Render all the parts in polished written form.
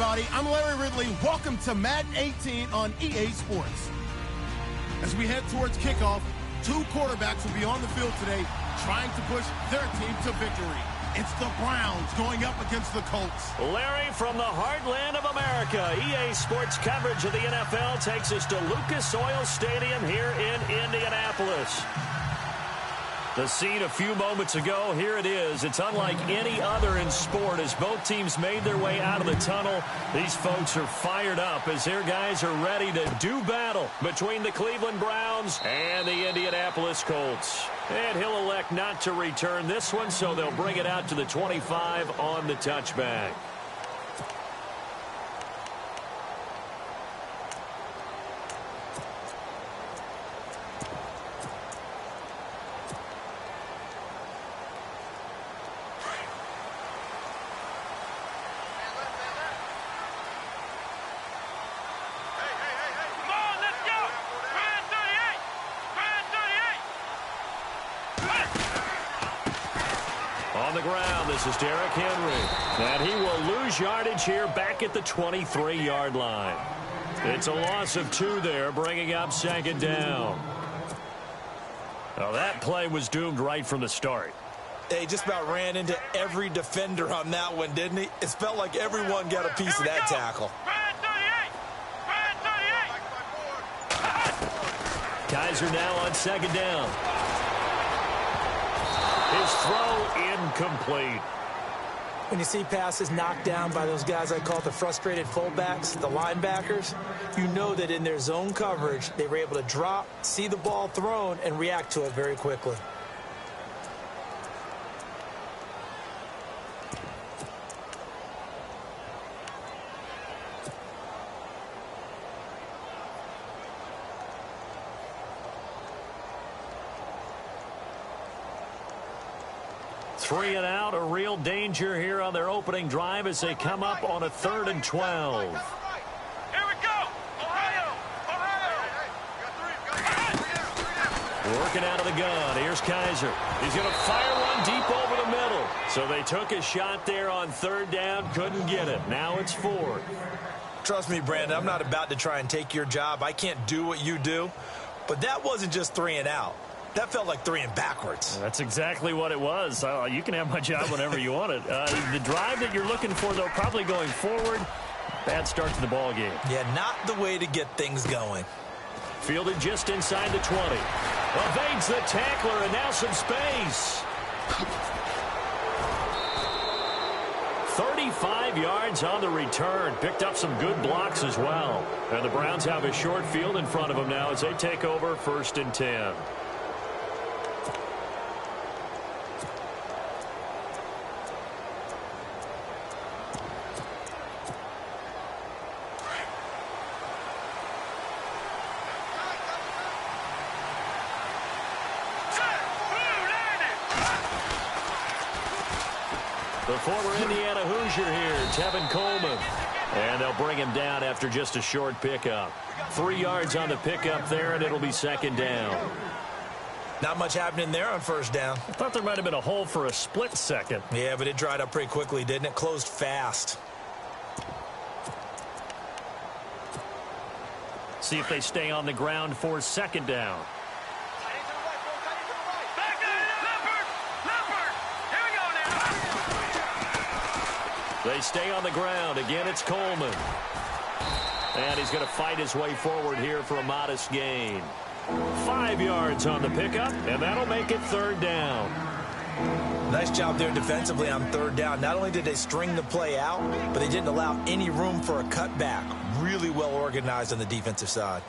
everybody. I'm Larry Ridley. Welcome to Madden 18 on EA Sports. As we head towards kickoff, two quarterbacks will be on the field today trying to push their team to victory. It's the Browns going up against the Colts. Larry, from the heartland of America, EA Sports coverage of the NFL takes us to Lucas Oil Stadium here in Indianapolis. The scene a few moments ago, here it is. It's unlike any other in sport as both teams made their way out of the tunnel. These folks are fired up as their guys are ready to do battle between the Cleveland Browns and the Indianapolis Colts. And he'll elect not to return this one, so they'll bring it out to the 25 on the touchback. On the ground, this is Derrick Henry. And he will lose yardage here back at the 23-yard line. It's a loss of 2 there, bringing up second down. Now that play was doomed right from the start. He just about ran into every defender on that one, didn't he? It felt like everyone got a piece of that tackle. Kaiser now on second down. His throw incomplete. When you see passes knocked down by those guys I call the frustrated fullbacks, the linebackers, you know that in their zone coverage, they were able to drop, see the ball thrown, and react to it very quickly. Three and out, a real danger here on their opening drive as they come up on a 3rd and 12. Here we go! Ohio! Working out of the gun. Here's Kaiser. He's going to fire one deep over the middle. So they took a shot there on 3rd down, couldn't get it. Now it's 4th. Trust me, Brandon, I'm not about to try and take your job. I can't do what you do. But that wasn't just 3 and out. That felt like 3 and backwards. That's exactly what it was. You can have my job whenever you want it. The drive that you're looking for, though, probably going forward. Bad start to the ball game. Yeah, not the way to get things going. Fielded just inside the 20. Evades the tackler, and now some space. 35 yards on the return. Picked up some good blocks as well. And the Browns have a short field in front of them now as they take over 1st and 10. The former Indiana Hoosier here, Tevin Coleman. And they'll bring him down after just a short pickup. 3 yards on the pickup there, and it'll be 2nd down. Not much happening there on 1st down. I thought there might have been a hole for a split second. Yeah, but it dried up pretty quickly, didn't it? Closed fast. See if they stay on the ground for 2nd down. They stay on the ground. Again, it's Coleman. And he's going to fight his way forward here for a modest gain. 5 yards on the pickup, and that'll make it 3rd down. Nice job there defensively on 3rd down. Not only did they string the play out, but they didn't allow any room for a cutback. Really well organized on the defensive side.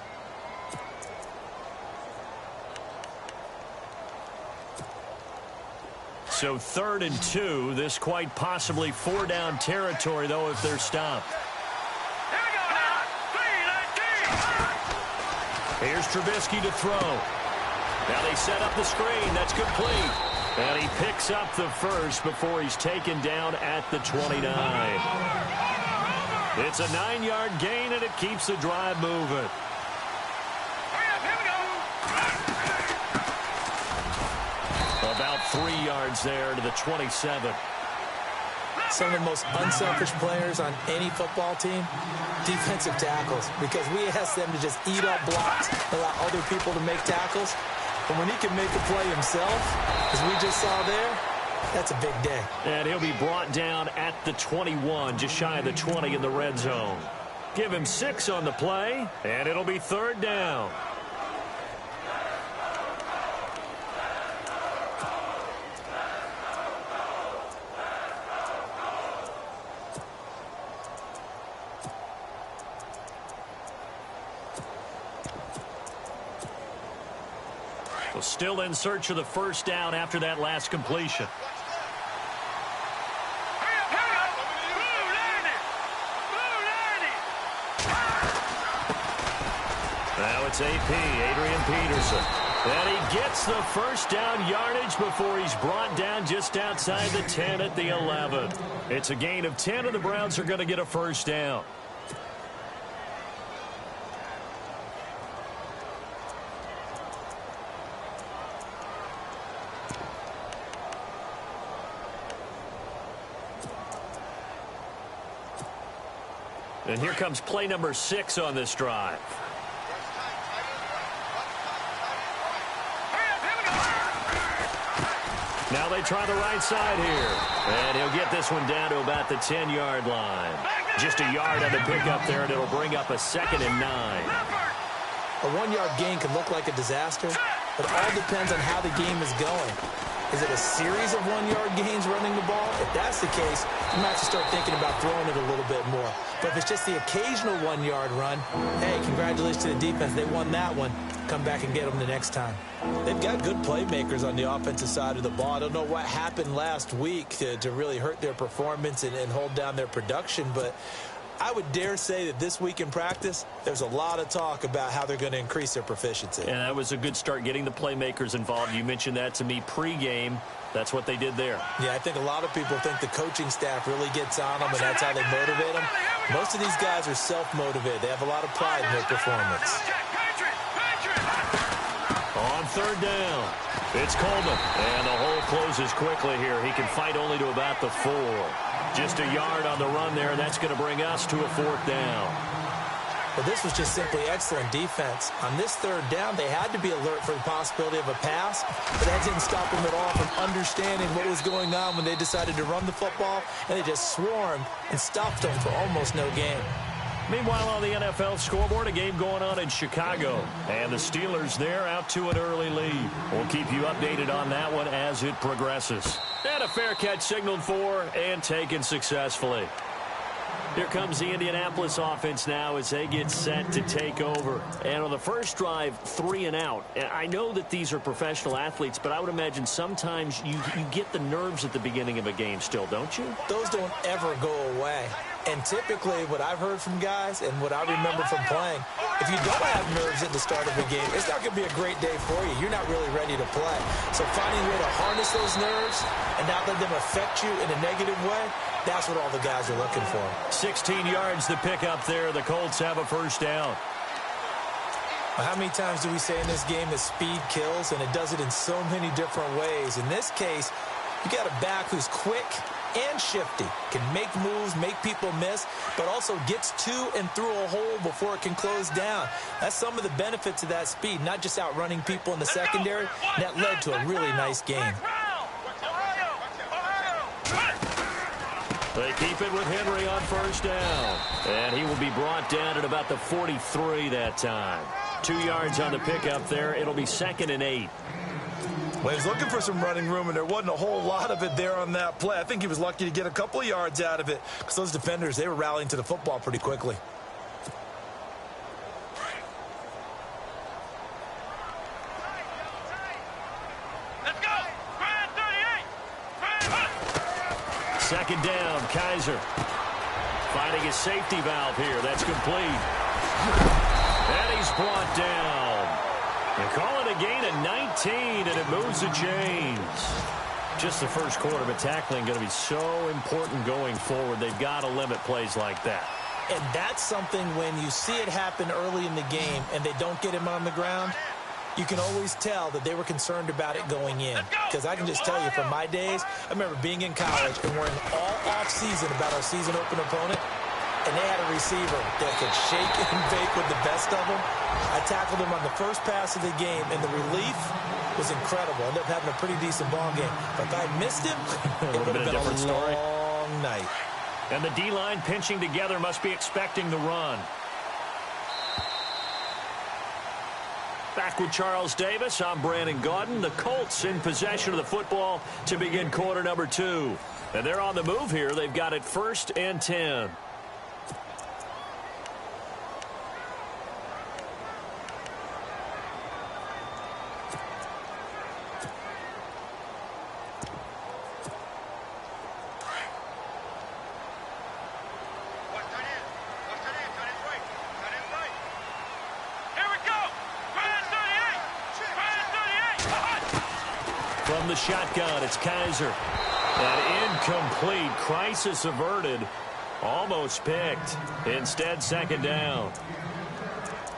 So 3rd and 2. This quite possibly 4-down territory, though, if they're stopped. Here we go now. 3, 19. Here's Trubisky to throw. Now they set up the screen. That's complete. And he picks up the first before he's taken down at the 29. It's a 9-yard gain, and it keeps the drive moving. About 3 yards there to the 27. some of the most unselfish players on any football team? Defensive tackles, because we ask them to just eat up blocks, allow other people to make tackles. But when he can make a play himself, as we just saw there, that's a big day. And he'll be brought down at the 21, just shy of the 20 in the red zone. Give him 6 on the play, and it'll be 3rd down. Well, still in search of the 1st down after that last completion. Now it's AP, Adrian Peterson. And he gets the 1st down yardage before he's brought down just outside the 10 at the 11. It's a gain of 10, and the Browns are going to get a 1st down. And here comes play number 6 on this drive. Now they try the right side here. And he'll get this one down to about the 10-yard line. Just a yard on the pickup there, and it'll bring up a 2nd and 9. A 1-yard gain can look like a disaster, but it all depends on how the game is going. Is it a series of 1-yard gains running the ball? If that's the case, you might have to start thinking about throwing it a little bit more. But if it's just the occasional 1-yard run, hey, congratulations to the defense. They won that one. Come back and get them the next time. They've got good playmakers on the offensive side of the ball. I don't know what happened last week to really hurt their performance and hold down their production, but I would dare say that this week in practice, there's a lot of talk about how they're going to increase their proficiency. And that was a good start, getting the playmakers involved. You mentioned that to me pregame. That's what they did there. Yeah, I think a lot of people think the coaching staff really gets on them, and that's how they motivate them. Most of these guys are self-motivated. They have a lot of pride in their performance. On 3rd down, it's Coleman. And the hole closes quickly here. He can fight only to about the 4. Just a yard on the run there. That's going to bring us to a 4th down. But this was just simply excellent defense. On this 3rd down, they had to be alert for the possibility of a pass, but that didn't stop them at all from understanding what was going on when they decided to run the football, and they just swarmed and stopped them for almost no gain. Meanwhile, on the NFL scoreboard, a game going on in Chicago. And the Steelers there out to an early lead. We'll keep you updated on that one as it progresses. And a fair catch signaled for and taken successfully. Here comes the Indianapolis offense now as they get set to take over. And on the first drive, 3 and out. I know that these are professional athletes, but I would imagine sometimes you get the nerves at the beginning of a game still, don't you? Those don't ever go away. And typically what I've heard from guys and what I remember from playing, if you don't have nerves at the start of a game, it's not going to be a great day for you. You're not really ready to play. So finding a way to harness those nerves and not let them affect you in a negative way, that's what all the guys are looking for. 16 yards to pick up there. The Colts have a 1st down. Well, how many times do we say in this game that speed kills, and it does it in so many different ways? In this case, you got a back who's quick and shifty, can make moves, make people miss, but also gets to and through a hole before it can close down. That's some of the benefits of that speed, not just outrunning people in the secondary. That led to a really nice game. They keep it with Henry on 1st down. And he will be brought down at about the 43 that time. 2 yards on the pickup there. It'll be 2nd and 8. Well, he was looking for some running room, and there wasn't a whole lot of it there on that play. I think he was lucky to get a couple of yards out of it because those defenders, they were rallying to the football pretty quickly. Let's go! 38! 2nd down, Kaiser. Finding his safety valve here. That's complete. And he's brought down. They call it a gain of 19, and it moves the chains. Just the first quarter, but tackling going to be so important going forward. They've got to limit plays like that. And that's something when you see it happen early in the game and they don't get him on the ground, You can always tell that they were concerned about it going in. Because I can just tell you from my days, I remember being in college and worrying all off-season about our season opener opponent, and they had a receiver that could shake and bake with the best of them. I tackled him on the first pass of the game, and the relief was incredible. Ended up having a pretty decent ball game. But if I had missed him, it would have been a different story. Long night. And the D-line pinching together must be expecting the run. Back with Charles Davis, I'm Brandon Gaudin. The Colts in possession of the football to begin quarter number 2. And they're on the move here. They've got it 1st and 10. From the shotgun, it's Kaiser. And incomplete. Crisis averted. Almost picked. Instead, 2nd down.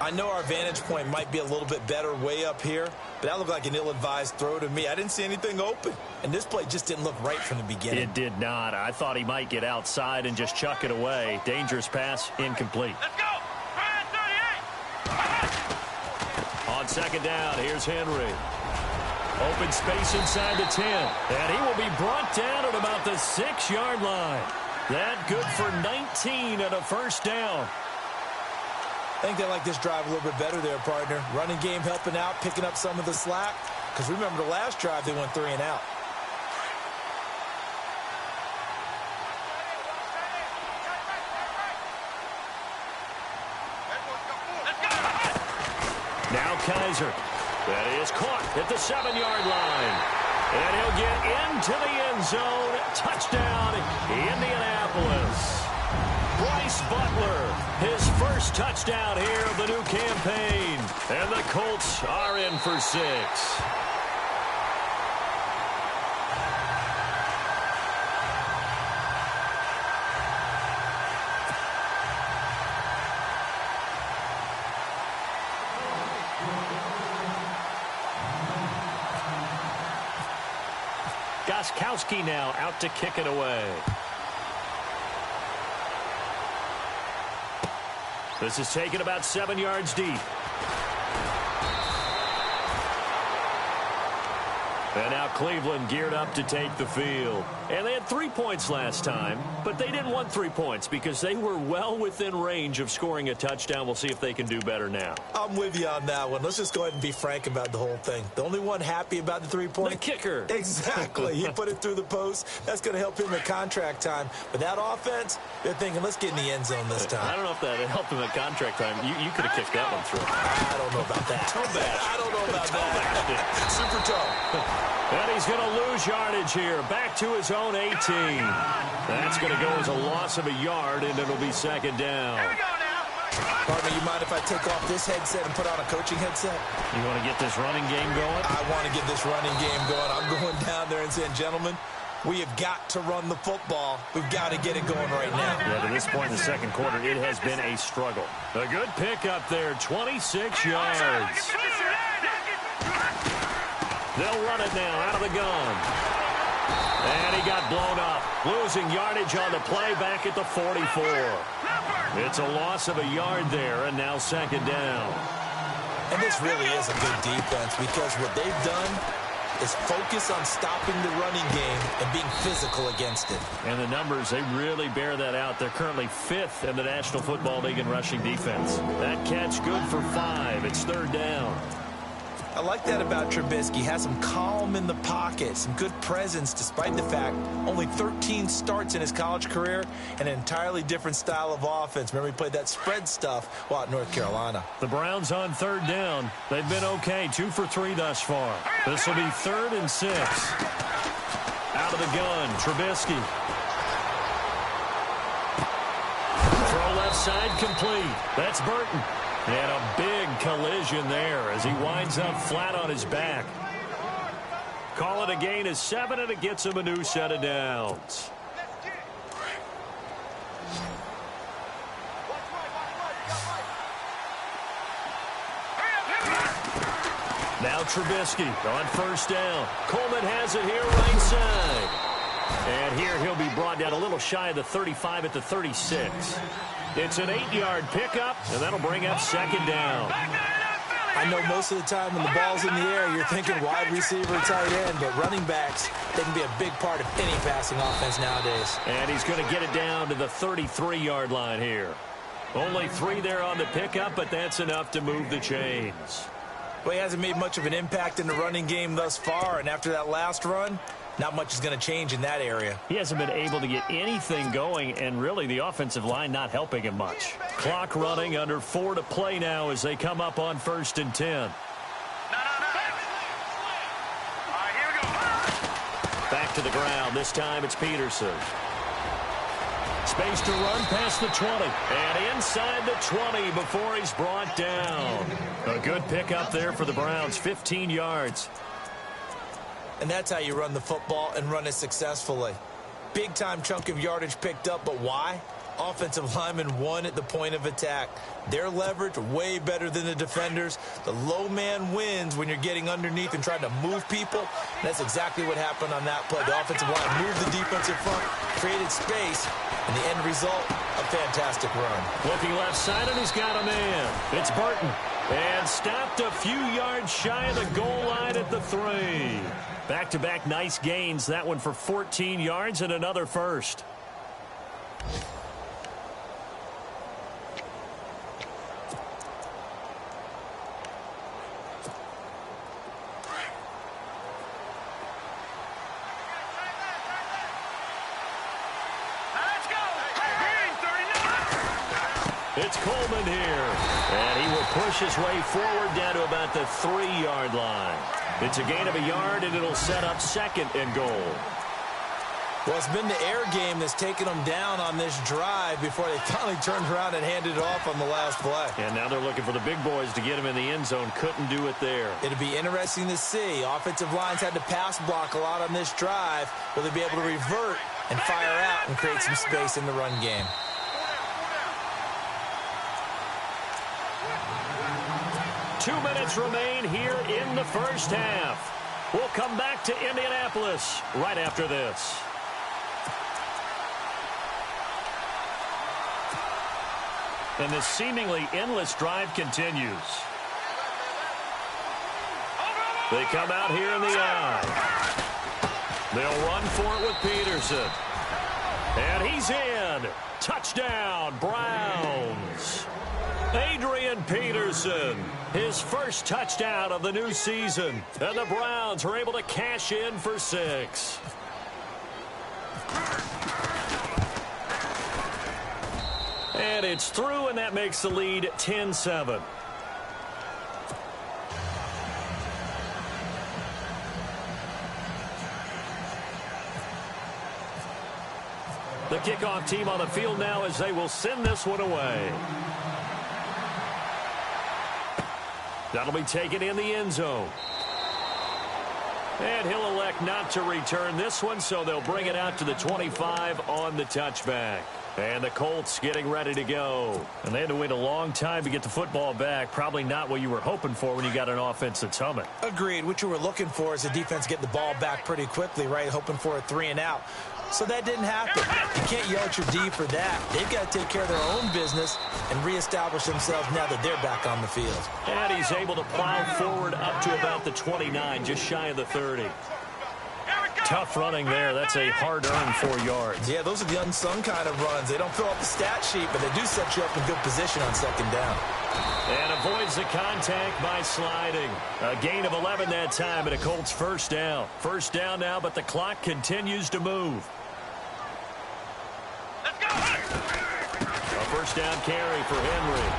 I know our vantage point might be a little bit better way up here, but that looked like an ill-advised throw to me. I didn't see anything open. And this play just didn't look right from the beginning. It did not. I thought he might get outside and just chuck it away. Dangerous pass, incomplete. Let's go! 38! On 2nd down, here's Henry. Open space inside the 10. And he will be brought down at about the 6-yard line. That good for 19 and a 1st down. I think they like this drive a little bit better there, partner. Running game helping out, picking up some of the slack. Because remember the last drive, they went 3 and out. Now Kaiser. That is caught at the 7-yard line. And he'll get into the end zone. Touchdown, Indianapolis. Bryce Butler, his first touchdown here of the new campaign. And the Colts are in for 6. Gostkowski now out to kick it away. This is taken about 7 yards deep. And now Cleveland geared up to take the field. And they had 3 points last time, but they didn't want 3 points because they were well within range of scoring a touchdown. We'll see if they can do better now. I'm with you on that one. Let's just go ahead and be frank about the whole thing. The only one happy about the 3-point? The kicker. Exactly. He put it through the post. That's going to help him at contract time. But that offense, they're thinking, let's get in the end zone this time. I don't know if that helped him at contract time. You could have kicked that one through. I don't know about that. Toe bash. I don't know about that. Super toe. And he's going to lose yardage here. Back to his own 18. That's going to go as a loss of a yard, and it'll be 2nd down. Here we go now. Partner, you mind if I take off this headset and put on a coaching headset? You want to get this running game going? I want to get this running game going. I'm going down there and saying, gentlemen, we have got to run the football. We've got to get it going right now. Yeah, to this point in the 2nd quarter, it has been a struggle. A good pick up there, 26 yards. They'll run it now out of the gun. And he got blown up. Losing yardage on the play back at the 44. It's a loss of a yard there, and now 2nd down. And this really is a good defense because what they've done is focus on stopping the running game and being physical against it. And the numbers, they really bear that out. They're currently 5th in the National Football League in rushing defense. That catch good for 5. It's 3rd down. I like that about Trubisky. Has some calm in the pocket, some good presence despite the fact only 13 starts in his college career and an entirely different style of offense. Remember, he played that spread stuff while at North Carolina. The Browns on 3rd down. They've been okay, 2 for 3 thus far. This will be 3rd and 6. Out of the gun, Trubisky. Throw left side complete. That's Burton. And a big collision there as he winds up flat on his back. Call it a gain of 7, and it gets him a new set of downs. Now Trubisky on first down. Coleman has it here right side. And here he'll be brought down a little shy of the 35 at the 36. It's an 8-yard pickup, and that'll bring up second down. I know most of the time when the ball's in the air, you're thinking wide receiver, tight end, but running backs, they can be a big part of any passing offense nowadays. And he's going to get it down to the 33-yard line here. Only 3 there on the pickup, but that's enough to move the chains. Well, he hasn't made much of an impact in the running game thus far, and after that last run, not much is going to change in that area. He hasn't been able to get anything going, and really the offensive line not helping him much. Clock running, under 4 to play now as they come up on 1st and 10. All right, here we go. Back to the ground. This time it's Peterson. Space to run past the 20. And inside the 20 before he's brought down. A good pickup there for the Browns. 15 yards. And that's how you run the football and run it successfully. Big-time chunk of yardage picked up, but why? Offensive linemen won at the point of attack. Their leverage way better than the defenders. The low man wins when you're getting underneath and trying to move people. And that's exactly what happened on that play. The offensive line moved the defensive front, created space, and the end result, a fantastic run. Looking left side, and he's got a man. It's Burton. And stopped a few yards shy of the goal line at the 3. Back-to-back nice gains. That one for 14 yards and another first. It's Coleman here, and he will push his way forward down to about the 3-yard line. It's a gain of a yard, and it'll set up 2nd and goal. Well, it's been the air game that's taken them down on this drive before they finally turned around and handed it off on the last play. And now they're looking for the big boys to get him in the end zone. Couldn't do it there. It'll be interesting to see. Offensive lines had to pass block a lot on this drive. Will they be able to revert and fire out and create some space in the run game? 2 minutes remain here in the first half. We'll come back to Indianapolis right after this. And this seemingly endless drive continues. They come out here in the eye. They'll run for it with Peterson. And he's in. Touchdown, Browns. Adrian Peterson, his first touchdown of the new season. And the Browns are able to cash in for 6. And it's through, and that makes the lead 10-7. The kickoff team on the field now as they will send this one away. That'll be taken in the end zone. And he'll elect not to return this one, so they'll bring it out to the 25 on the touchback. And the Colts getting ready to go. And they had to wait a long time to get the football back. Probably not what you were hoping for when you got an offense that's humming. Agreed. What you were looking for is the defense getting the ball back pretty quickly, right? Hoping for a 3-and-out. So that didn't happen. You can't yell at your D for that. They've got to take care of their own business and reestablish themselves now that they're back on the field. And he's able to plow forward up to about the 29, just shy of the 30. Tough running there. That's a hard-earned 4 yards. Yeah, those are the unsung kind of runs. They don't fill up the stat sheet, but they do set you up in good position on 2nd down. And avoids the contact by sliding. A gain of 11 that time, and a Colts first down. First down now, but the clock continues to move. Let's go! A first down carry for Henry.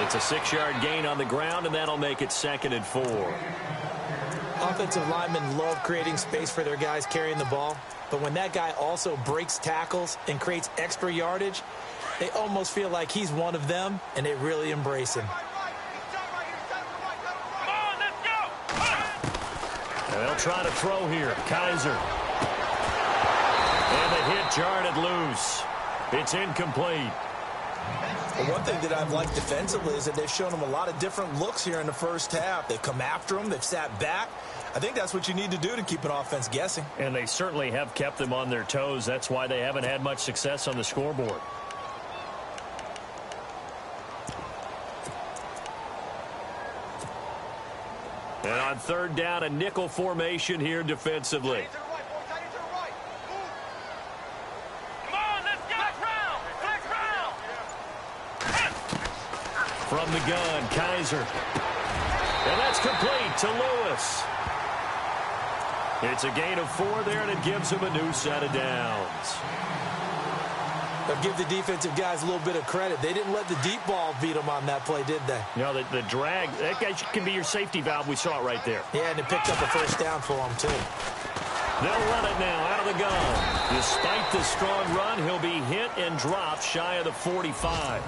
It's a 6-yard gain on the ground, and that'll make it 2nd and 4. Offensive linemen love creating space for their guys carrying the ball, but when that guy also breaks tackles and creates extra yardage, they almost feel like he's one of them, and they really embrace him. Come on, let's go! And they'll try to throw here. Kaiser. And the hit jarred it loose. It's incomplete. Well, one thing that I've liked defensively is that they've shown them a lot of different looks here in the first half. They've come after them. They've sat back. I think that's what you need to do to keep an offense guessing. And they certainly have kept them on their toes. That's why they haven't had much success on the scoreboard. And on third down, a nickel formation here defensively. From the gun, Kaiser. And that's complete to Lewis. It's a gain of 4 there, and it gives him a new set of downs. But give the defensive guys a little bit of credit. They didn't let the deep ball beat them on that play, did they? No, the drag, that guy can be your safety valve. We saw it right there. Yeah, and it picked up a first down for them, too. They'll run it now out of the gun. Despite the strong run, he'll be hit and dropped shy of the 45.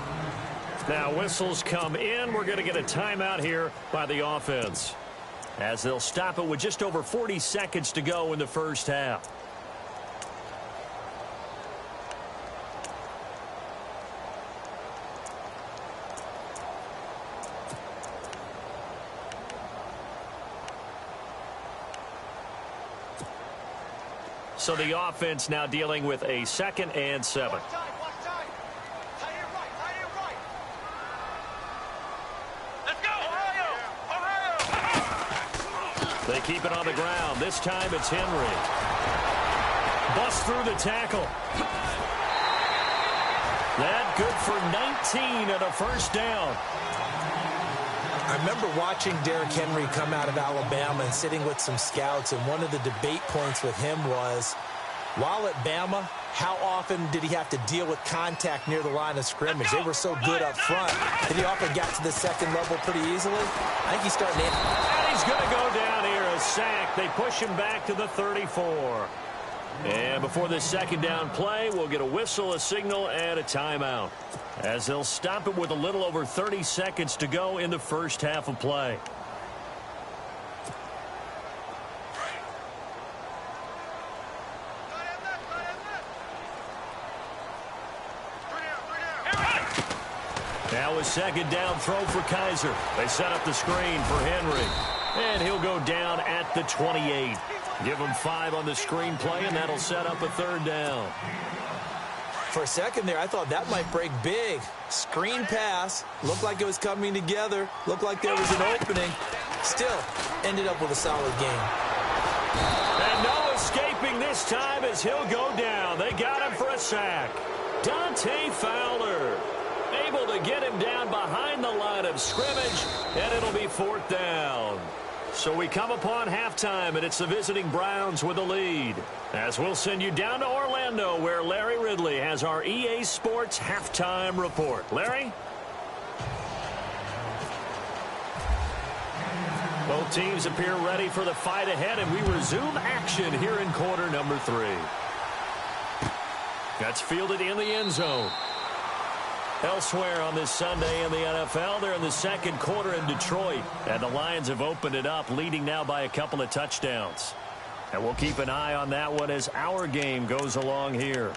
Now whistles come in. We're going to get a timeout here by the offense, as they'll stop it with just over 40 seconds to go in the first half. So the offense now dealing with a 2nd and 7. They keep it on the ground. This time it's Henry. Bust through the tackle. That good for 19 and a first down. I remember watching Derrick Henry come out of Alabama and sitting with some scouts, and one of the debate points with him was, while at Bama, how often did he have to deal with contact near the line of scrimmage? They were so good up front that he often got to the second level pretty easily. I think he's starting to... And he's going to go down here, a sack. They push him back to the 34. And before the second down play, we'll get a whistle, a signal, and a timeout, as they'll stop it with a little over 30 seconds to go in the first half of play. Now a second down throw for Kaiser. They set up the screen for Henry, and he'll go down at the 28. Give him 5 on the screen play, and that'll set up a third down. For a second there, I thought that might break big. Screen pass. Looked like it was coming together. Looked like there was an opening. Still, ended up with a solid game. And no escaping this time as he'll go down. They got him for a sack. Dante Fowler able to get him down behind the line of scrimmage, and it'll be 4th down. So we come upon halftime, and it's the visiting Browns with the lead. As we'll send you down to Orlando, where Larry Ridley has our EA Sports halftime report. Larry? Both teams appear ready for the fight ahead, and we resume action here in quarter number 3. That's fielded in the end zone. Elsewhere on this Sunday in the NFL, they're in the second quarter in Detroit, and the Lions have opened it up, leading now by a couple of touchdowns. And we'll keep an eye on that one as our game goes along here.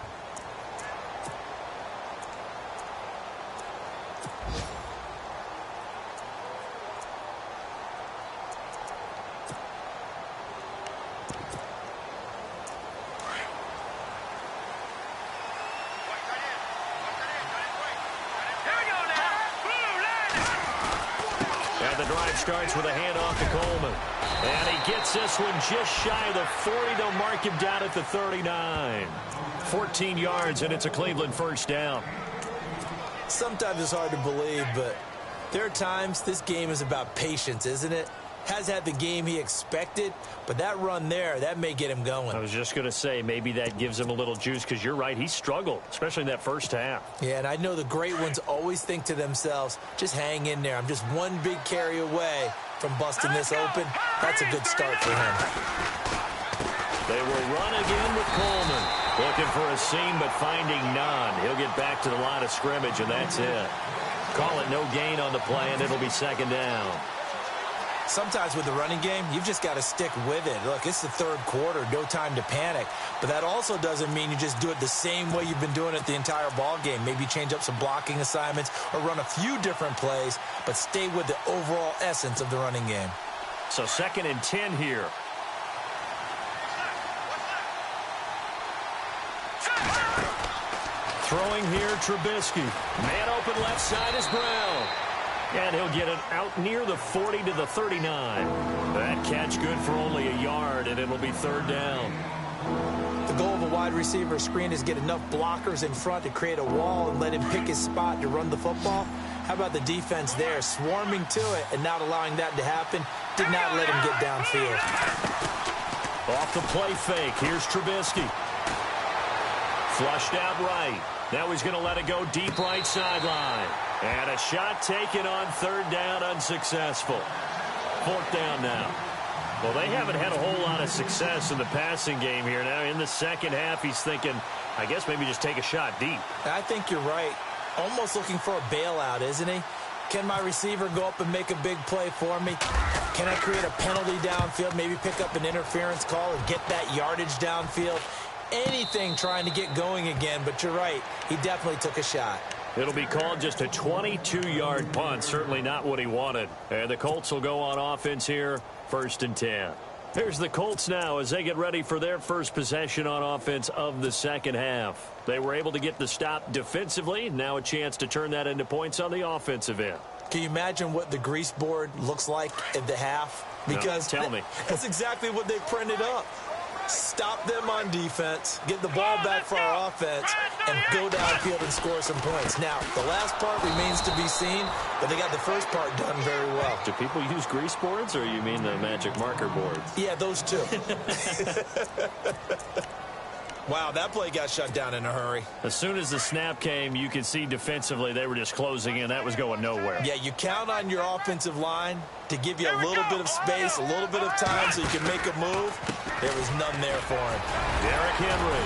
Starts with a handoff to Coleman. And he gets this one just shy of the 40. They'll mark him down at the 39. 14 yards, and it's a Cleveland first down. Sometimes it's hard to believe, but there are times this game is about patience, isn't it? Has had the game he expected, but that run there, that may get him going. I was just going to say, maybe that gives him a little juice, because you're right, he struggled, especially in that first half. Yeah, and I know the great ones always think to themselves, just hang in there. I'm just one big carry away from busting this open. That's a good start for him. They will run again with Coleman. Looking for a seam, but finding none. He'll get back to the line of scrimmage, and that's it. Call it no gain on the play, and it'll be second down. Sometimes with the running game, you've just got to stick with it. Look, it's the third quarter, no time to panic. But that also doesn't mean you just do it the same way you've been doing it the entire ball game. Maybe change up some blocking assignments or run a few different plays, but stay with the overall essence of the running game. So 2nd and 10 here. Throwing here, Trubisky. Man open left side is Brown. And he'll get it out near the 40 to the 39. That catch good for only a yard, and it'll be 3rd down. The goal of a wide receiver screen is get enough blockers in front to create a wall and let him pick his spot to run the football. How about the defense there, swarming to it and not allowing that to happen? Did not let him get downfield. Off the play fake. Here's Trubisky. Flushed out right. Now he's going to let it go deep right sideline. And a shot taken on 3rd down, unsuccessful. 4th down now. Well, they haven't had a whole lot of success in the passing game here. Now in the second half, he's thinking, I guess maybe just take a shot deep. I think you're right. Almost looking for a bailout, isn't he? Can my receiver go up and make a big play for me? Can I create a penalty downfield, maybe pick up an interference call and get that yardage downfield? Anything trying to get going again, but you're right. He definitely took a shot. It'll be called just a 22-yard punt. Certainly not what he wanted. And the Colts will go on offense here, 1st and 10. Here's the Colts now as they get ready for their first possession on offense of the second half. They were able to get the stop defensively. Now a chance to turn that into points on the offensive end. Can you imagine what the grease board looks like at the half? Because no, tell me. That's exactly what they printed up. Stop them on defense, get the ball back for our offense, and go downfield and score some points. Now, the last part remains to be seen, but they got the first part done very well. Do people use grease boards, or you mean the magic marker boards? Yeah, those two. Wow, that play got shut down in a hurry. As soon as the snap came, you could see defensively they were just closing in. That was going nowhere. Yeah, you count on your offensive line to give you a little bit of space, a little bit of time so you can make a move. There was none there for him. Derrick Henry.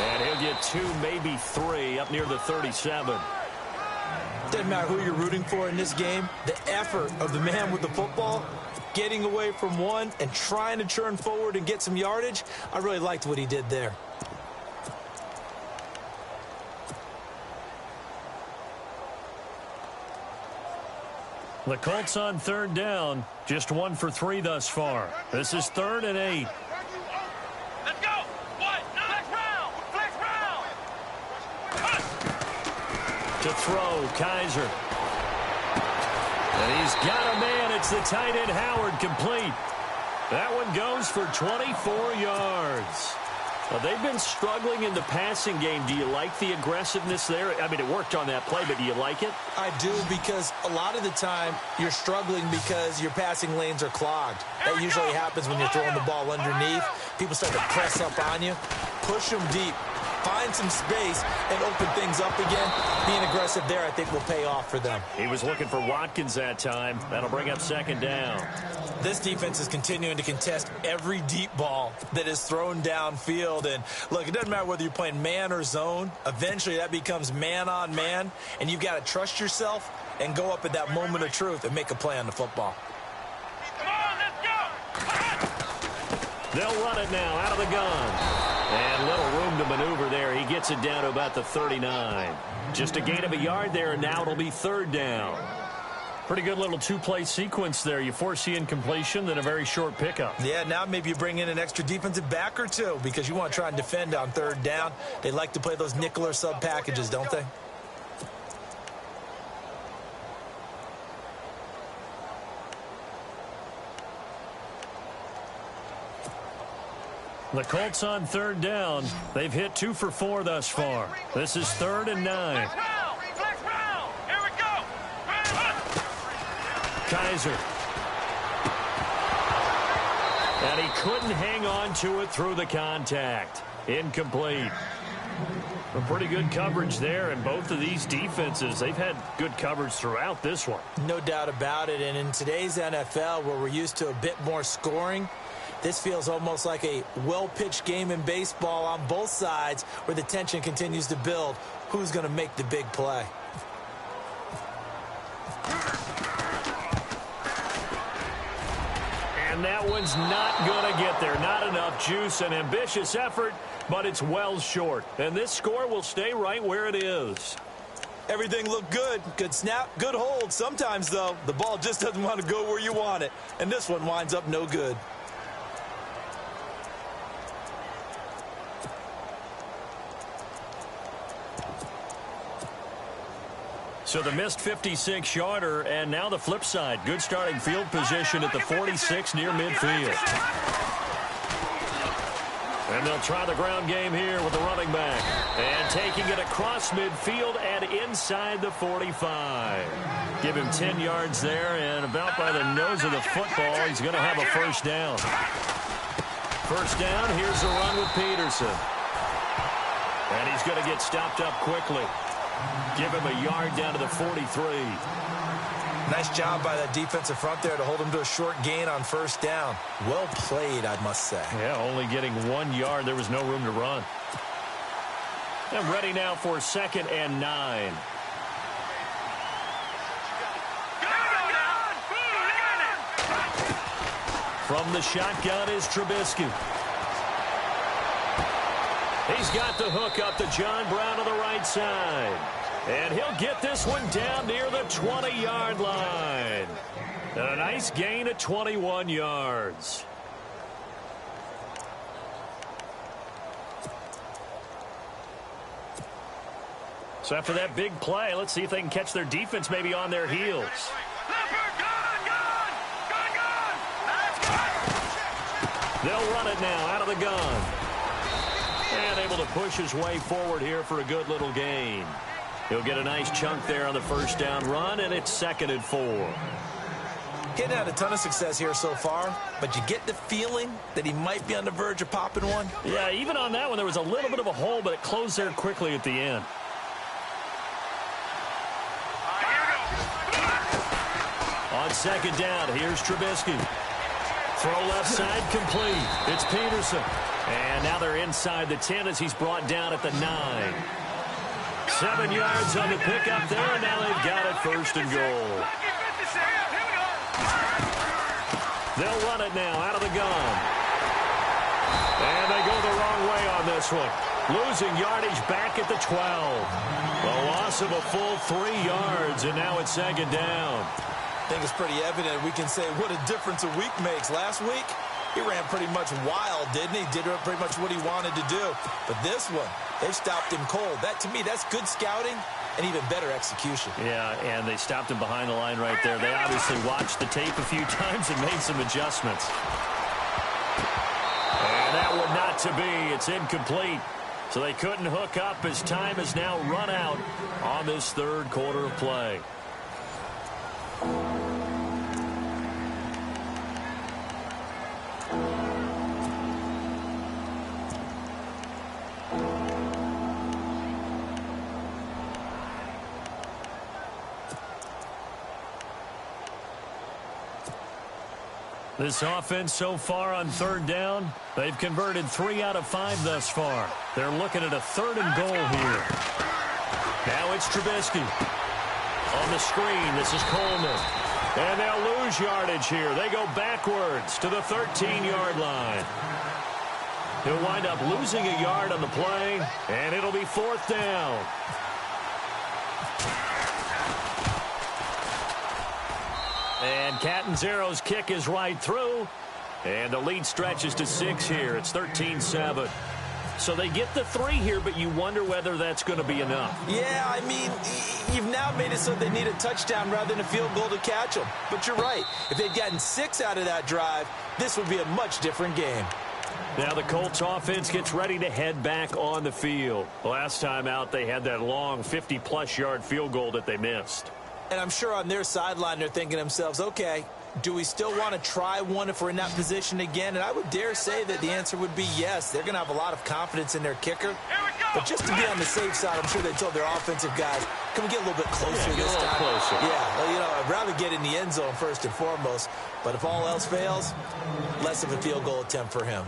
And he'll get 2, maybe 3, up near the 37. Doesn't matter who you're rooting for in this game. The effort of the man with the football, getting away from one and trying to turn forward and get some yardage, I really liked what he did there. The Colts on 3rd down, just 1 for 3 thus far. This is 3rd and 8. Let's go. What? Flex round. Flex round. To throw, Kaiser. And he's got a man. It's the tight end, Howard, complete. That one goes for 24 yards. Well, they've been struggling in the passing game. Do you like the aggressiveness there? I mean, it worked on that play, but do you like it? I do, because a lot of the time you're struggling because your passing lanes are clogged. That usually happens when you're throwing the ball underneath. People start to press up on you. Push them deep. Find some space and open things up again. Being aggressive there, I think, will pay off for them. He was looking for Watkins that time. That'll bring up 2nd down. This defense is continuing to contest every deep ball that is thrown downfield. And, look, it doesn't matter whether you're playing man or zone. Eventually, that becomes man on man. And you've got to trust yourself and go up at that moment of truth and make a play on the football. Come on, let's go. They'll run it now out of the gun. And little room to maneuver there. He gets it down to about the 39. Just a gain of a yard there, and now it'll be 3rd down. Pretty good little 2-play sequence there. You force the incompletion, then a very short pickup. Yeah, now maybe you bring in an extra defensive back or two because you want to try and defend on 3rd down. They like to play those nickel or sub packages, don't they? The Colts on 3rd down. They've hit 2 for 4 thus far. This is 3rd and 9. Flex round. Here we go. Kaiser. And he couldn't hang on to it through the contact. Incomplete. A pretty good coverage there, and both of these defenses, they've had good coverage throughout this one. No doubt about it, and in today's NFL, where we're used to a bit more scoring, this feels almost like a well-pitched game in baseball on both sides where the tension continues to build. Who's going to make the big play? And that one's not going to get there. Not enough juice. An ambitious effort, but it's well short. And this score will stay right where it is. Everything looked good. Good snap, good hold. Sometimes, though, the ball just doesn't want to go where you want it. And this one winds up no good. So the missed 56-yarder, and now the flip side. Good starting field position at the 46 near midfield. And they'll try the ground game here with the running back. And taking it across midfield and inside the 45. Give him 10 yards there, and about by the nose of the football, he's going to have a first down. First down, here's the run with Peterson. And he's going to get stopped up quickly. Give him a yard down to the 43. Nice job by that defensive front there to hold him to a short gain on first down. Well played, I must say. Yeah, only getting 1 yard. There was no room to run. And ready now for 2nd and 9. From the shotgun is Trubisky. He's got the hook up to John Brown on the right side. And he'll get this one down near the 20-yard line. And a nice gain at 21 yards. So after that big play, let's see if they can catch their defense maybe on their heels. They'll run it now out of the gun. And able to push his way forward here for a good little gain. He'll get a nice chunk there on the first down run, and it's 2nd and 4. He hadn't had a ton of success here so far, but you get the feeling that he might be on the verge of popping one. Yeah, even on that one, there was a little bit of a hole, but it closed there quickly at the end. On 2nd down, here's Trubisky. Throw left side complete. It's Peterson. And now they're inside the 10 as he's brought down at the 9. 7 yards on the pickup there, and now they've got it 1st and goal. They'll run it now out of the gun. And they go the wrong way on this one. Losing yardage back at the 12. A loss of a full 3 yards, and now it's 2nd down. I think it's pretty evident. We can say what a difference a week makes. Last week, he ran pretty much wild, didn't he? Did pretty much what he wanted to do. But this one, they stopped him cold. That, to me, that's good scouting and even better execution. Yeah, and they stopped him behind the line right there. They obviously watched the tape a few times and made some adjustments. And that one not to be. It's incomplete. So they couldn't hook up as time has now run out on this 3rd quarter of play. This offense so far on 3rd down, they've converted 3 out of 5 thus far. They're looking at a 3rd and goal here. Now it's Trubisky. On the screen, this is Coleman. And they'll lose yardage here. They go backwards to the 13-yard line. He'll wind up losing a yard on the play, and it'll be 4th down. And Catanzaro's kick is right through. And the lead stretches to 6 here. It's 13-7. So they get the 3 here, but you wonder whether that's going to be enough. Yeah, I mean, you've now made it so they need a touchdown rather than a field goal to catch them. But you're right. If they'd gotten 6 out of that drive, this would be a much different game. Now the Colts offense gets ready to head back on the field. Last time out, they had that long 50-plus yard field goal that they missed. And I'm sure on their sideline they're thinking to themselves, okay, do we still want to try one if we're in that position again? And I would dare say that the answer would be yes. They're going to have a lot of confidence in their kicker. But just to be on the safe side, I'm sure they told their offensive guys, can we get a little bit closer this time? Closer. Yeah, well, you know, I'd rather get in the end zone first and foremost. But if all else fails, less of a field goal attempt for him.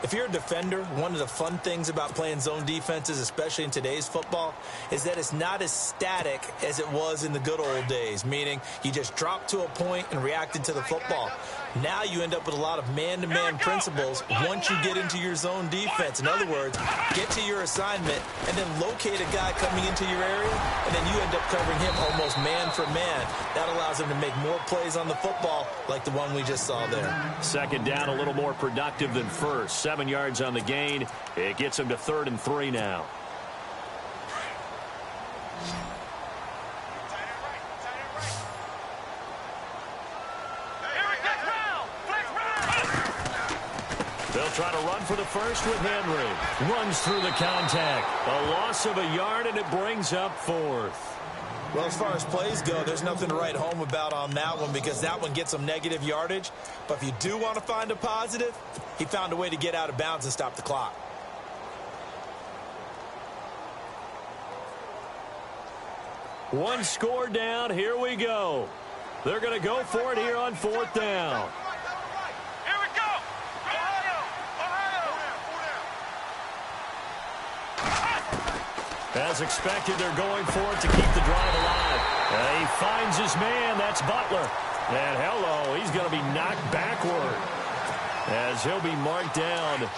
If you're a defender, one of the fun things about playing zone defenses, especially in today's football, is that it's not as static as it was in the good old days, meaning you just drop to a point and reacted to the football. Now you end up with a lot of man-to-man principles once you get into your zone defense. In other words, get to your assignment and then locate a guy coming into your area, and then you end up covering him almost man for man. That allows him to make more plays on the football like the one we just saw there. Second down, a little more productive than first. 7 yards on the gain. It gets him to 3rd and 3 now. They'll try to run for the first with Henry. Runs through the contact. A loss of a yard, and it brings up 4th. Well, as far as plays go, there's nothing to write home about on that one because that one gets some negative yardage. But if you do want to find a positive, he found a way to get out of bounds and stop the clock. One score down. Here we go. They're going to go for it here on 4th down. Here we go. As expected, they're going for it to keep the drive alive. He finds his man. That's Butler. And hello, he's going to be knocked backward as he'll be marked down.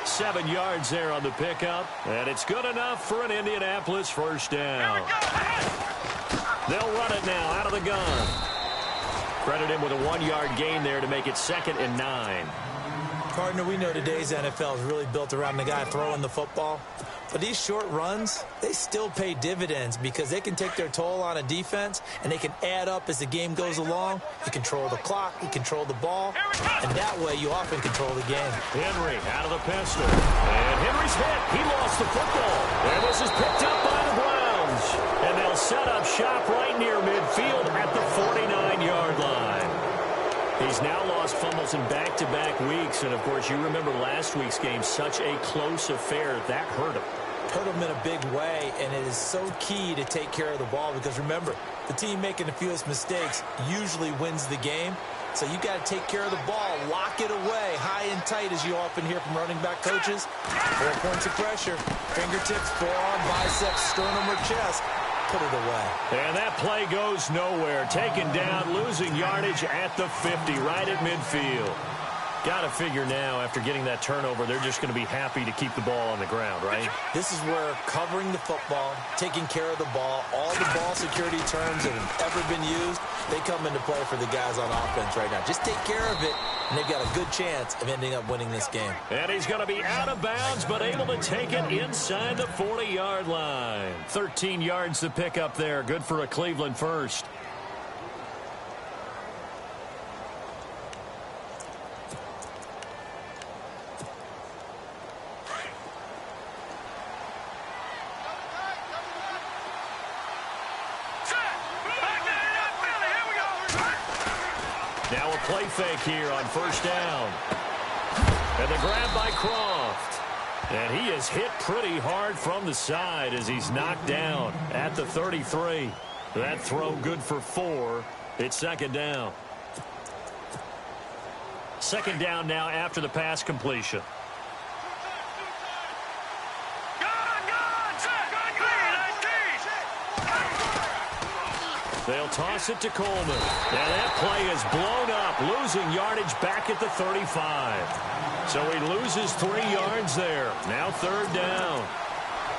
7 yards there on the pickup. And it's good enough for an Indianapolis first down. They'll run it now out of the gun. Credit him with a 1-yard gain there to make it 2nd and 9. Partner, we know today's NFL is really built around the guy throwing the football. But these short runs, they still pay dividends because they can take their toll on a defense and they can add up as the game goes along. You control the clock, you control the ball, and that way you often control the game. Henry out of the pistol. And Henry's hit. He lost the football. And this is picked up by the Browns. And they'll set up shop right near midfield at the 49-yard line. He's now lost fumbles in back-to-back weeks. And, of course, you remember last week's game, such a close affair. That hurt him. Hurt him in a big way, and it is so key to take care of the ball because, remember, the team making the fewest mistakes usually wins the game. So you got to take care of the ball, lock it away, high and tight, as you often hear from running back coaches. 4 points of pressure, fingertips, forearm, biceps, sternum, or chest. Put it away. And that play goes nowhere. Taken down, losing yardage at the 50, right at midfield. Got to figure now, after getting that turnover, they're just going to be happy to keep the ball on the ground, right? This is where covering the football, taking care of the ball, all the ball security terms that have ever been used, they come into play for the guys on offense right now. Just take care of it, and they've got a good chance of ending up winning this game. And he's going to be out of bounds, but able to take it inside the 40-yard line. 13 yards to pick up there. Good for a Cleveland first. Now a play fake here on first down. And the grab by Croft. And he is hit pretty hard from the side as he's knocked down at the 33. That throw good for 4. It's second down. Second down now after the pass completion. They'll toss it to Coleman. And that play is blown up, losing yardage back at the 35. So he loses 3 yards there. Now third down.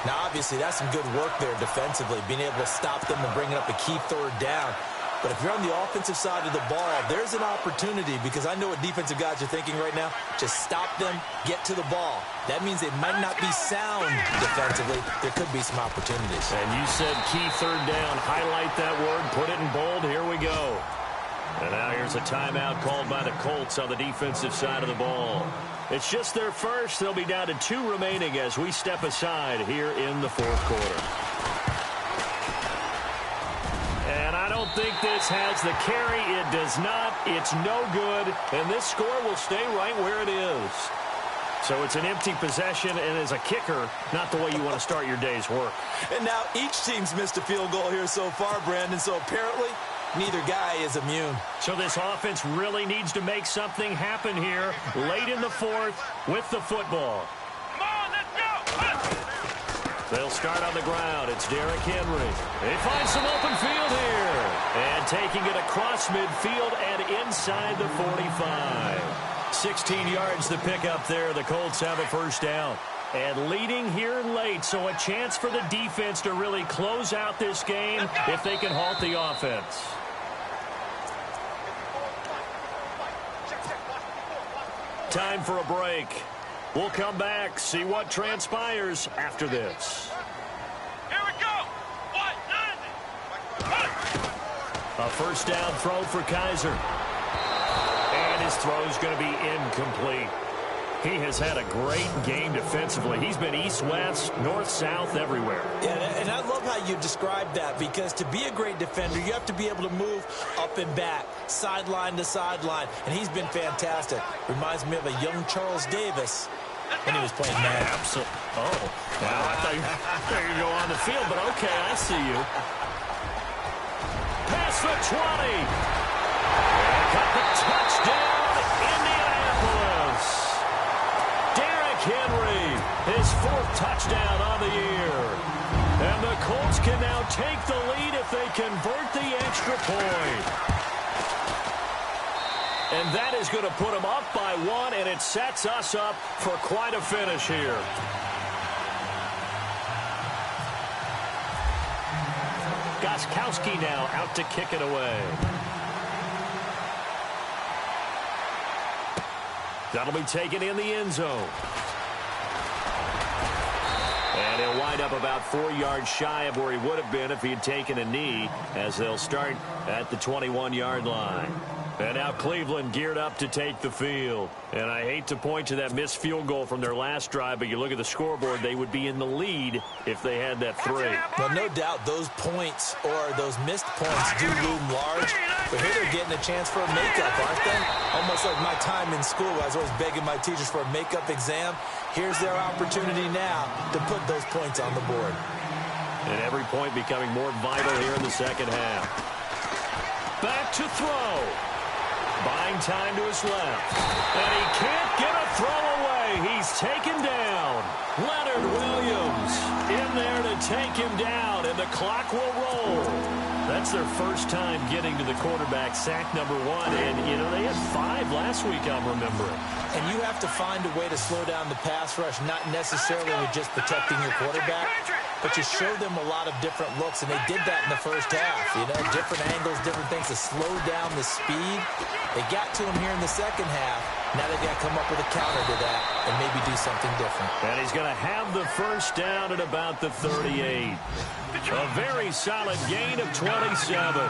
Now, obviously, that's some good work there defensively, being able to stop them and bringing up a key third down. But if you're on the offensive side of the ball, there's an opportunity because I know what defensive guys are thinking right now. Just stop them, get to the ball. That means they might not be sound defensively. There could be some opportunities. And you said key third down. Highlight that word. Put it in bold. Here we go. And now here's a timeout called by the Colts on the defensive side of the ball. It's just their first. They'll be down to 2 remaining as we step aside here in the fourth quarter. And I don't think this has the carry. It does not. It's no good. And this score will stay right where it is. So it's an empty possession, and as a kicker, not the way you want to start your day's work. And now each team's missed a field goal here so far, Brandon. So apparently Neither guy is immune. So this offense really needs to make something happen here late in the fourth with the football. Come on, let's go. They'll start on the ground. It's Derrick Henry. They find some open field here. And taking it across midfield and inside the 45. 16 yards to pick up there. The Colts have a first down. And leading here late, so a chance for the defense to really close out this game if they can halt the offense. Time for a break. We'll come back, see what transpires after this. Here we go. What? A first down throw for Kaiser. And his throw's going to be incomplete. He has had a great game defensively. He's been east-west, north-south, everywhere. Yeah, and I love how you described that, because to be a great defender, you have to be able to move up and back, sideline to sideline, and he's been fantastic. Reminds me of a young Charles Davis when he was playing Madden. Absolutely. Oh, wow, I thought you were going to go on the field, but okay, I see you. Pass for 20. And got the touchdown, Indianapolis. Henry, his fourth touchdown on the year. And the Colts can now take the lead if they convert the extra point. And that is going to put them up by 1, and it sets us up for quite a finish here. Gostkowski now out to kick it away. That'll be taken in the end zone. And he'll wind up about 4 yards shy of where he would have been if he had taken a knee, as they'll start at the 21-yard line. And now Cleveland geared up to take the field. And I hate to point to that missed field goal from their last drive, but you look at the scoreboard, they would be in the lead if they had that 3. Well, no doubt those points or those missed points do loom large. But here they're getting a chance for a makeup, aren't they? Almost like my time in school. I was always begging my teachers for a makeup exam. Here's their opportunity now to put those points on the board. And every point becoming more vital here in the second half. Back to throw. Buying time to his left. And he can't get a throw away. He's taken down. Leonard Williams in there to take him down, and the clock will roll. That's their first time getting to the quarterback, sack number 1. And, you know, they had 5 last week, I'm remembering. And you have to find a way to slow down the pass rush, not necessarily with just protecting your quarterback, but you show them a lot of different looks, and they did that in the first half. You know, different angles, different things to slow down the speed. They got to him here in the second half. Now they got to come up with a counter to that and maybe do something different. And he's going to have the first down at about the 38. A very solid gain of 27.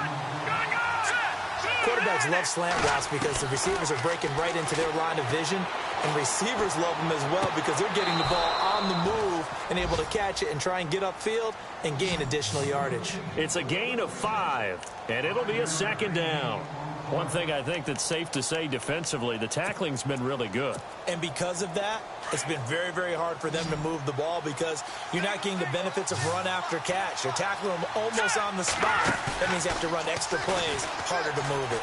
Quarterbacks love slant routes because the receivers are breaking right into their line of vision, and receivers love them as well because they're getting the ball on the move and able to catch it and try and get upfield and gain additional yardage. It's a gain of 5, and it'll be a second down. One thing I think that's safe to say defensively, the tackling's been really good. And because of that, it's been very, very hard for them to move the ball because you're not getting the benefits of run after catch. You're tackling them almost on the spot. That means you have to run extra plays, harder to move it.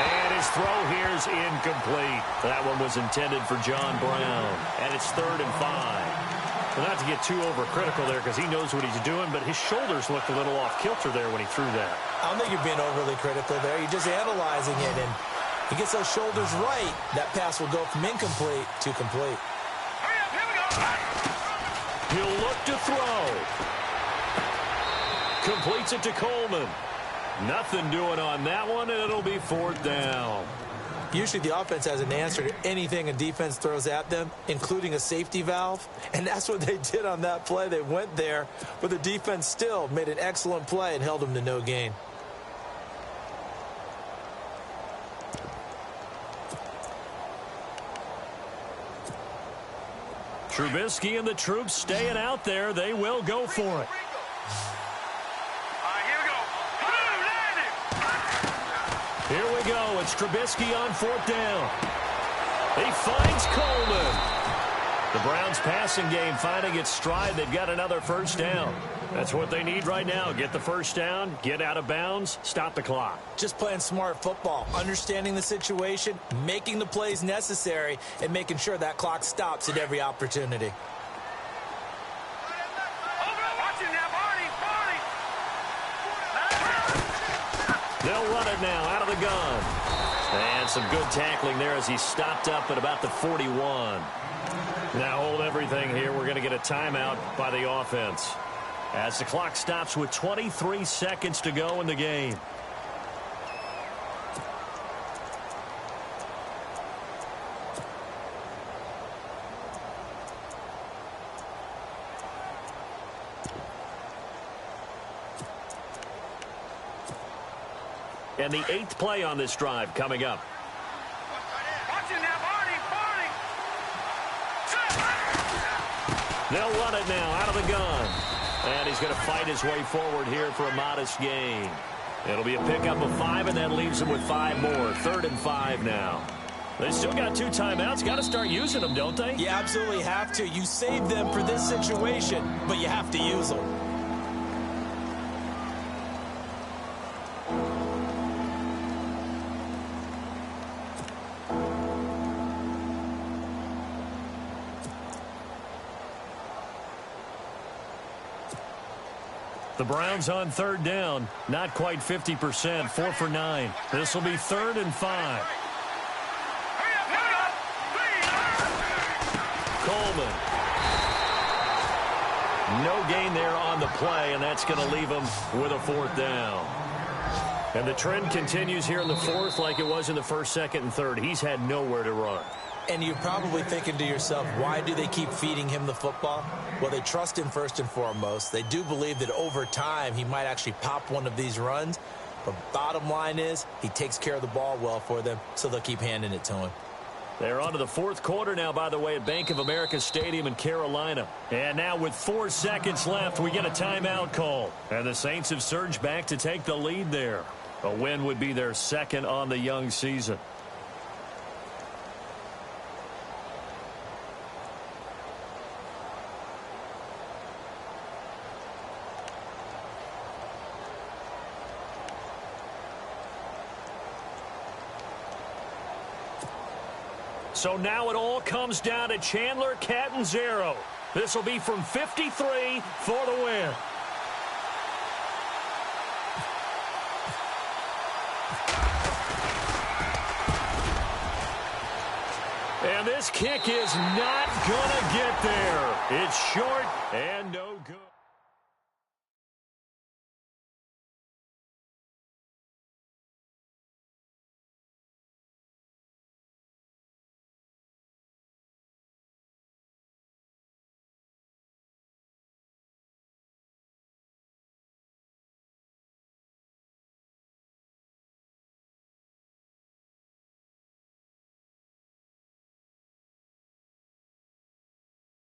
And his throw here is incomplete. That one was intended for John Brown. And it's 3rd and 5. Well, not to get too overcritical there because he knows what he's doing, but his shoulders looked a little off kilter there when he threw that. I don't think you're being overly critical there. You're just analyzing it, and he gets those shoulders right. That pass will go from incomplete to complete. Hurry up, here we go. He'll look to throw. Completes it to Coleman. Nothing doing on that one, and it'll be 4th down. Usually the offense has an answer to anything a defense throws at them, including a safety valve. And that's what they did on that play. They went there, but the defense still made an excellent play and held them to no gain. Trubisky and the troops staying out there. They will go for it. All right, here we go. Here we go. It's Trubisky on 4th down. He finds Coleman. The Browns passing game finding its stride. They've got another first down. That's what they need right now. Get the first down, get out of bounds, stop the clock. Just playing smart football, understanding the situation, making the plays necessary, and making sure that clock stops at every opportunity. They'll run it now out of the gun. And some good tackling there as he stopped up at about the 41. Now hold everything here. We're going to get a timeout by the offense as the clock stops with 23 seconds to go in the game. And the 8th play on this drive coming up. They'll run it now out of the gun. And he's going to fight his way forward here for a modest gain. It'll be a pickup of 5, and that leaves him with 5 more. 3rd and 5 now. They still got 2 timeouts. Got to start using them, don't they? You absolutely have to. You save them for this situation, but you have to use them. The Browns on 3rd down. Not quite 50%. 4 for 9. This will be 3rd and 5. Coleman. No gain there on the play, and that's going to leave him with a 4th down. And the trend continues here in the 4th like it was in the 1st, 2nd, and 3rd. He's had nowhere to run. And you're probably thinking to yourself, why do they keep feeding him the football? Well, they trust him first and foremost. They do believe that over time he might actually pop one of these runs. But bottom line is he takes care of the ball well for them, so they'll keep handing it to him. They're on to the 4th quarter now, by the way, at Bank of America Stadium in Carolina. And now with 4 seconds left, we get a timeout call. And the Saints have surged back to take the lead there. A win would be their 2nd on the young season. So now it all comes down to Chandler Catanzaro. This will be from 53 for the win. And this kick is not going to get there. It's short and no good.